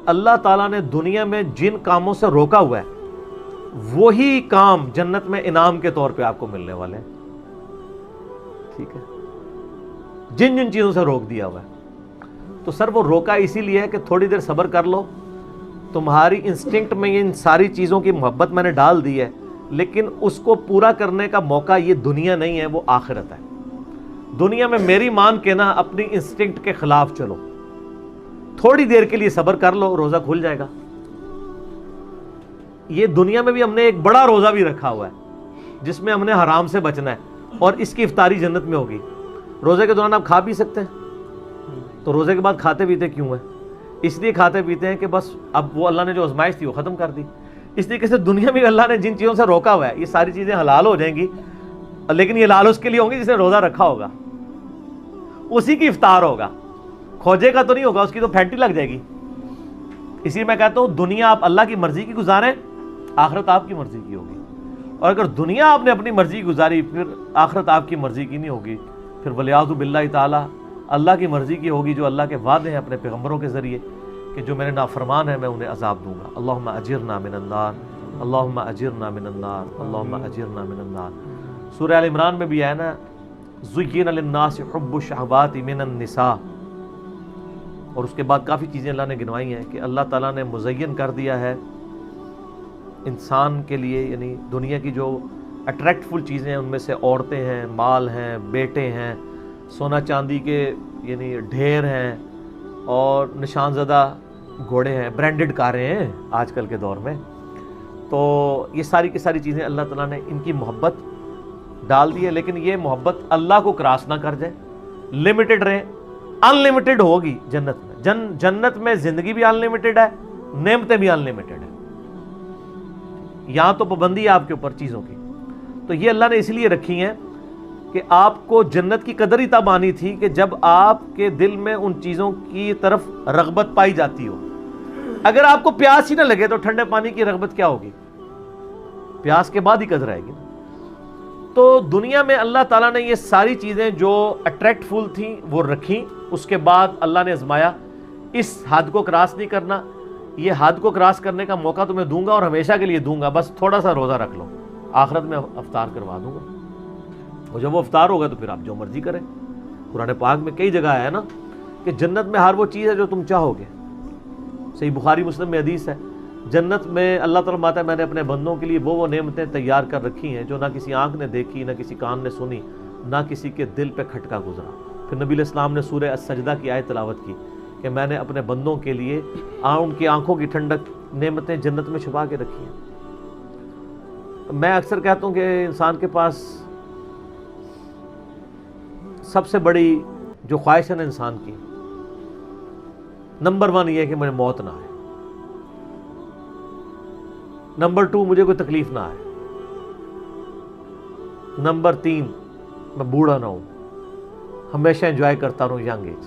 اللہ تعالیٰ نے دنیا میں جن کاموں سے روکا ہوا ہے وہی کام جنت میں انعام کے طور پہ آپ کو ملنے والے ہیں. ٹھیک ہے, جن جن چیزوں سے روک دیا ہوا ہے. تو سر وہ روکا اسی لیے ہے کہ تھوڑی دیر صبر کر لو, تمہاری انسٹنکٹ میں ان ساری چیزوں کی محبت میں نے ڈال دی ہے, لیکن اس کو پورا کرنے کا موقع یہ دنیا نہیں ہے, وہ آخرت ہے. دنیا میں میری مان کے نا اپنی انسٹنکٹ کے خلاف چلو, تھوڑی دیر کے لیے صبر کر لو, روزہ کھل جائے گا. یہ دنیا میں بھی ہم نے ایک بڑا روزہ بھی رکھا ہوا ہے جس میں ہم نے حرام سے بچنا ہے, اور اس کی افطاری جنت میں ہوگی. روزے کے دوران آپ کھا پی سکتے ہیں, تو روزے کے بعد کھاتے پیتے کیوں ہیں؟ اس لیے کھاتے پیتے ہیں کہ بس اب وہ اللہ نے جو آزمائش تھی وہ ختم کر دی. اس طریقے سے دنیا میں اللہ نے جن چیزوں سے روکا ہوا ہے یہ ساری چیزیں حلال ہو جائیں گی, لیکن یہ حلال اس کے لیے ہوں گی جس نے روزہ رکھا ہوگا, اسی کی افطار ہوگا. کھوجے کا تو نہیں ہوگا, اس کی تو پھینٹی لگ جائے گی. اسی لیے میں کہتا ہوں دنیا آپ اللہ کی مرضی کی گزاریں, آخرت آپ کی مرضی کی ہوگی. اور اگر دنیا آپ نے اپنی مرضی کی گزاری پھر آخرت آپ کی مرضی کی نہیں ہوگی, پھر ولیعوذ باللہ تعالی اللہ کی مرضی کی ہوگی, جو اللہ کے وعدے ہیں اپنے پیغمبروں کے ذریعے کہ جو میرے نافرمان ہیں میں انہیں عذاب دوں گا. اللہم اجرنا من النار, اللہم اجرنا من النار, اللہم اجرنا من النار. سورہ آل عمران میں بھی ہے نا, زُيِّنَ لِلنَّاسِ حُبُّ الشَّهَوَاتِ مِنَ النِّسَاءِ, اور اس کے بعد کافی چیزیں اللہ نے گنوائی ہیں کہ اللہ تعالیٰ نے مزین کر دیا ہے انسان کے لیے, یعنی دنیا کی جو اٹریکٹفل چیزیں ہیں ان میں سے عورتیں ہیں, مال ہیں, بیٹے ہیں, سونا چاندی کے یعنی ڈھیر ہیں, اور نشان زدہ گھوڑے ہیں, برانڈڈ کاریں ہیں آج کل کے دور میں. تو یہ ساری کی ساری چیزیں اللہ تعالیٰ نے ان کی محبت ڈال دی ہے, لیکن یہ محبت اللہ کو کراس نہ کر جائے, لمیٹڈ رہے. ان لمیٹڈ ہوگی جنت میں, جنت میں زندگی بھی ان لمیٹڈ ہے, نعمتیں بھی ان لمیٹڈ ہیں. یہاں تو پابندی ہے آپ کے اوپر چیزوں کی, تو یہ اللہ نے اس لیے رکھی ہیں کہ آپ کو جنت کی قدر ہی تب آنی تھی کہ جب آپ کے دل میں ان چیزوں کی طرف رغبت پائی جاتی ہو. اگر آپ کو پیاس ہی نہ لگے تو ٹھنڈے پانی کی رغبت کیا ہوگی؟ پیاس کے بعد ہی قدر آئے گی. تو دنیا میں اللہ تعالیٰ نے یہ ساری چیزیں جو اٹریکٹفل تھیں وہ رکھیں, اس کے بعد اللہ نے آزمایا اس حد کو کراس نہیں کرنا, یہ حد کو کراس کرنے کا موقع تمہیں دوں گا اور ہمیشہ کے لیے دوں گا, بس تھوڑا سا روزہ رکھ لو, آخرت میں افطار کروا دوں گا. اور جب وہ افطار ہوگا تو پھر آپ جو مرضی کریں. قرآن پاک میں کئی جگہ ہے نا کہ جنت میں ہر وہ چیز ہے جو تم چاہو گے. صحیح بخاری مسلم میں حدیث ہے, جنت میں اللہ تعالیٰ فرماتا ہے میں نے اپنے بندوں کے لیے وہ نعمتیں تیار کر رکھی ہیں جو نہ کسی آنکھ نے دیکھی, نہ کسی کان نے سنی, نہ کسی کے دل پہ کھٹکا گزرا. پھر نبی علیہ السلام نے سورہ السجدہ کی آیت تلاوت کی کہ میں نے اپنے بندوں کے لیے ان کی آنکھوں کی ٹھنڈک نعمتیں جنت میں چھپا کے رکھی ہیں. میں اکثر کہتا ہوں کہ انسان کے پاس سب سے بڑی جو خواہش ہے نا انسان کی, نمبر 1 یہ ہے کہ مجھے موت نہ آئے, نمبر 2 مجھے کوئی تکلیف نہ آئے, نمبر 3 میں بوڑھا نہ ہوں, ہمیشہ انجوائے کرتا رہوں ینگ ایج.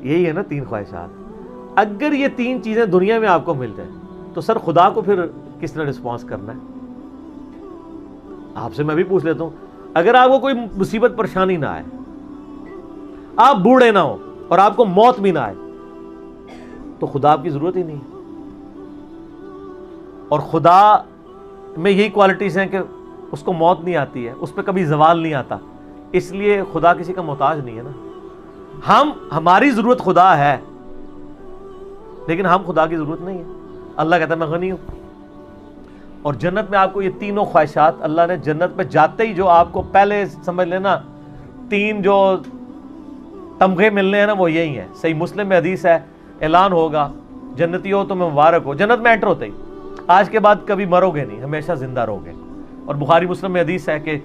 یہی ہے نا 3 خواہشات. اگر یہ 3 چیزیں دنیا میں آپ کو مل جائیں تو سر خدا کو پھر کس طرح رسپانس کرنا ہے؟ آپ سے میں بھی پوچھ لیتا ہوں, اگر آپ کو کوئی مصیبت پریشانی نہ آئے, آپ بوڑھے نہ ہو اور آپ کو موت بھی نہ آئے, تو خدا آپ کی ضرورت ہی نہیں ہے. اور خدا میں یہی کوالٹیز ہیں کہ اس کو موت نہیں آتی ہے, اس پہ کبھی زوال نہیں آتا, اس لیے خدا کسی کا محتاج نہیں ہے نا. ہماری ضرورت خدا ہے لیکن ہم خدا کی ضرورت نہیں ہے. اللہ کہتا ہے میں غنی ہوں. اور جنت میں آپ کو یہ تینوں خواہشات اللہ نے جنت میں جاتے ہی جو آپ کو پہلے سمجھ لینا 3 جو تمغے ملنے ہیں نا وہ یہی ہیں. صحیح مسلم میں حدیث ہے, اعلان ہوگا جنتی ہو تو میں مبارک ہو. جنت میں انٹر ہوتے ہی آج کے بعد کبھی مرو گے نہیں, ہمیشہ زندہ رہو گے. اور بخاری مسلم میں حدیث ہے کہ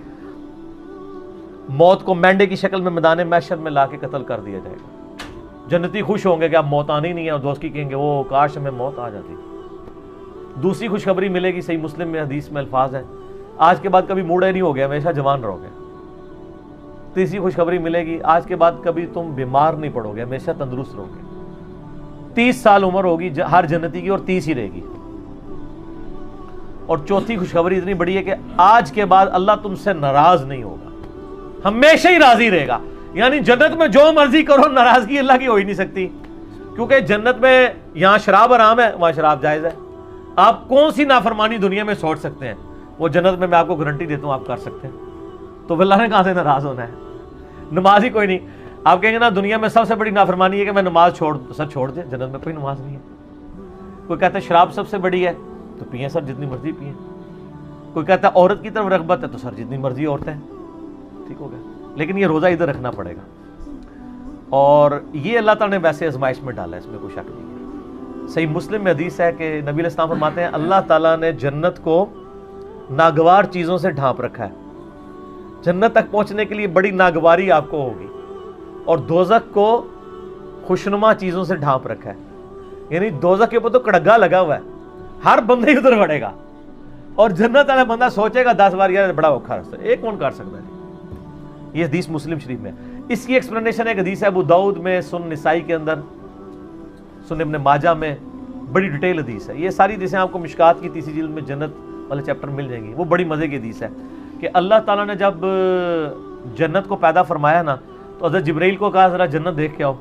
موت کو مینڈے کی شکل میں میدان محشر میں لا کے قتل کر دیا جائے گا. جنتی خوش ہوں گے کہ اب موت آنی نہیں ہے, اور دوست کی کہیں گے وہ کاش ہمیں موت آ جاتی. دوسری خوشخبری ملے گی, صحیح مسلم میں حدیث میں الفاظ ہیں, آج کے بعد کبھی بوڑھے نہیں ہوگے, ہمیشہ جوان رہو گے. تیسری خوشخبری ملے گی, آج کے بعد کبھی تم بیمار نہیں پڑو گے, ہمیشہ تندرست رہو گے. 30 سال عمر ہوگی ہر جنتی کی اور 30 ہی رہے گی. اور چوتھی خوشخبری اتنی بڑی ہے کہ آج کے بعد اللہ تم سے ناراض نہیں ہوگا, ہمیشہ ہی راضی رہے گا. یعنی جنت میں جو مرضی کرو, ناراضگی اللہ کی ہو ہی نہیں سکتی, کیونکہ جنت میں یہاں شراب حرام ہے، وہاں شراب جائز ہے. آپ کون سی نافرمانی دنیا میں سوچ سکتے ہیں، وہ جنت میں آپ کو گارنٹی دیتا ہوں آپ کر سکتے ہیں. تو اللہ نے کہاں سے ناراض ہونا ہے؟ نماز ہی کوئی نہیں. آپ کہیں گے نا دنیا میں سب سے بڑی نافرمانی ہے کہ میں نماز چھوڑ دیں، جنت میں کوئی نماز نہیں ہے. کوئی کہتا ہے شراب سب سے بڑی ہے، تو پئیں سر جتنی مرضی پئیں. کوئی کہتا ہے عورت کی طرف رغبت ہے، تو سر جتنی مرضی عورتیں. ٹھیک ہو گیا. لیکن یہ روزہ ادھر رکھنا پڑے گا. اور یہ اللہ تعالیٰ نے ویسے آزمائش میں ڈالا ہے، اس میں کوئی شک نہیں ہے. صحیح مسلم میں حدیث ہے کہ نبی علیہ السلام فرماتے ہیں اللہ تعالیٰ نے جنت کو ناگوار چیزوں سے ڈھانپ رکھا ہے. جنت تک پہنچنے کے لیے بڑی ناگواری آپ کو ہوگی. اور دوزخ کو خوشنما چیزوں سے ڈھانپ رکھا ہے. یعنی دوزخ کے اوپر تو کڑگا لگا ہوا ہے، ہر بندے ادھر بڑھے گا. اور جنت والا بندہ سوچے گا 10 بار یار بڑا اوکھا رستہ ہے، ایک کون کر سکتا ہے. یہ حدیث مسلم شریف میں. اس کی ایکسپلینیشن ایک حدیث ہے ابو داؤد میں، سنن نسائی کے اندر، سنن ابن ماجہ میں، بڑی ڈیٹیل حدیث ہے. یہ ساری حدیثیں آپ کو مشکات کی تیسری جلد میں جنت والے چیپٹر مل جائیں گی. وہ بڑی مزے کی حدیث ہے کہ اللہ تعالیٰ نے جب جنت کو پیدا فرمایا نا، تو حضرت جبرائیل کو کہا ذرا جنت دیکھ کے آؤ.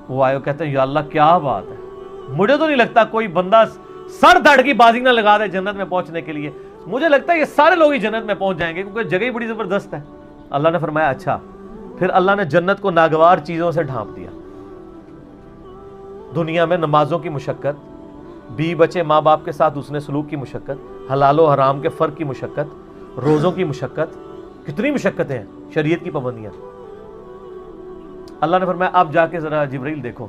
وہ آئے، کہتے ہیں یا اللہ کیا بات ہے، مجھے تو نہیں لگتا کوئی بندہ سر دھڑ کی بازی نہ لگا دے جنت میں پہنچنے کے لیے. مجھے لگتا ہے یہ سارے لوگ ہی جنت میں پہنچ جائیں گے کیونکہ جگہ ہی بڑی زبردست ہے. اللہ نے فرمایا اچھا. پھر اللہ نے جنت کو ناگوار چیزوں سے ڈھانپ دیا. دنیا میں نمازوں کی مشقت، بیوی بچے ماں باپ کے ساتھ اس نے سلوک کی مشقت، حلال و حرام کے فرق کی مشقت، روزوں کی مشقت، کتنی مشقتیں ہیں، شریعت کی پابندیاں. اللہ نے فرمایا اب جا کے ذرا جبرائیل دیکھو.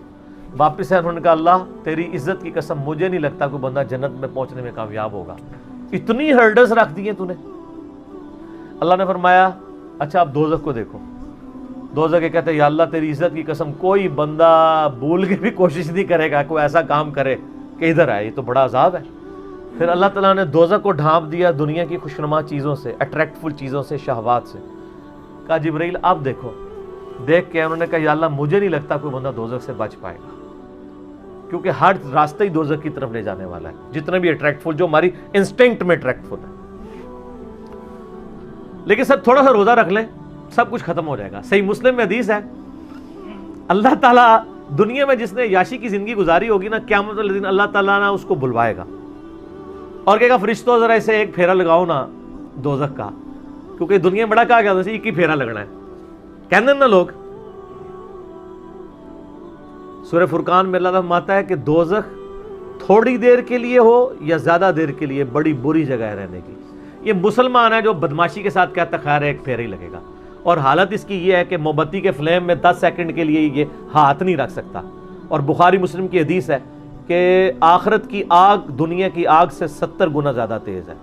واپس ہے، انہوں نے کہا اللہ تیری عزت کی قسم مجھے نہیں لگتا کوئی بندہ جنت میں پہنچنے میں کامیاب ہوگا، اتنی ہرڈلز رکھ دی ہیں تو نے. اللہ نے فرمایا اچھا اب دوزخ کو دیکھو. دوزخ کے کہتے ہیں یا اللہ تیری عزت کی قسم کوئی بندہ بھول کے بھی کوشش نہیں کرے گا کوئی ایسا کام کرے کہ ادھر آئے، یہ تو بڑا عذاب ہے. پھر اللہ تعالیٰ نے دوزخ کو ڈھانپ دیا دنیا کی خوشنما چیزوں سے، اٹریکٹفل چیزوں سے، شہوات سے. کہا جبرائیل اب دیکھو. دیکھ کے انہوں نے کہا یا اللہ مجھے نہیں لگتا کوئی بندہ دوزخ سے بچ پائے گا، کیونکہ ہر راستہ ہی دوزخ کی طرف لے جانے والا ہے، جتنا بھی اٹریکٹفل، جو ہماری انسٹنکٹ میں اٹریکٹفل ہے. لیکن سر تھوڑا سا روزہ رکھ لیں سب کچھ ختم ہو جائے گا. صحیح مسلم میں حدیث ہے اللہ تعالیٰ دنیا میں جس نے یاشی کی زندگی گزاری ہوگی نا، قیامت والے دن اللہ تعالیٰ نا اس کو بلوائے گا اور کہے گا فرشتوں ذرا اسے ایک پھیرا لگاؤ نا دوزخ کا، کیونکہ دنیا میں بڑا کہا گیا تھا ایک ہی پھیرا لگنا ہے. کہنے نا لوگ. سورہ فرقان میں اللہ تعالیٰ فرماتا ہے کہ دوزخ تھوڑی دیر کے لیے ہو یا زیادہ دیر کے لیے بڑی بری جگہ ہے رہنے کی. یہ مسلمان ہے جو بدماشی کے ساتھ کہتا خیر ایک پھیرا ہی لگے گا، اور حالت اس کی یہ ہے کہ موم بتی کے فلیم میں 10 سیکنڈ کے لیے یہ ہاتھ نہیں رکھ سکتا. اور بخاری مسلم کی حدیث ہے کہ آخرت کی آگ دنیا کی آگ سے 70 گنا زیادہ تیز ہے.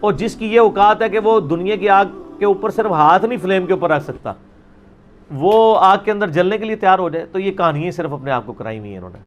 اور جس کی یہ اوقات ہے کہ وہ دنیا کی آگ کے اوپر صرف ہاتھ نہیں فلیم کے اوپر رکھ سکتا، وہ آگ کے اندر جلنے کے لیے تیار ہو جائے. تو یہ کہانیاں صرف اپنے آپ کو کرائی ہوئی ہیں انہوں نے.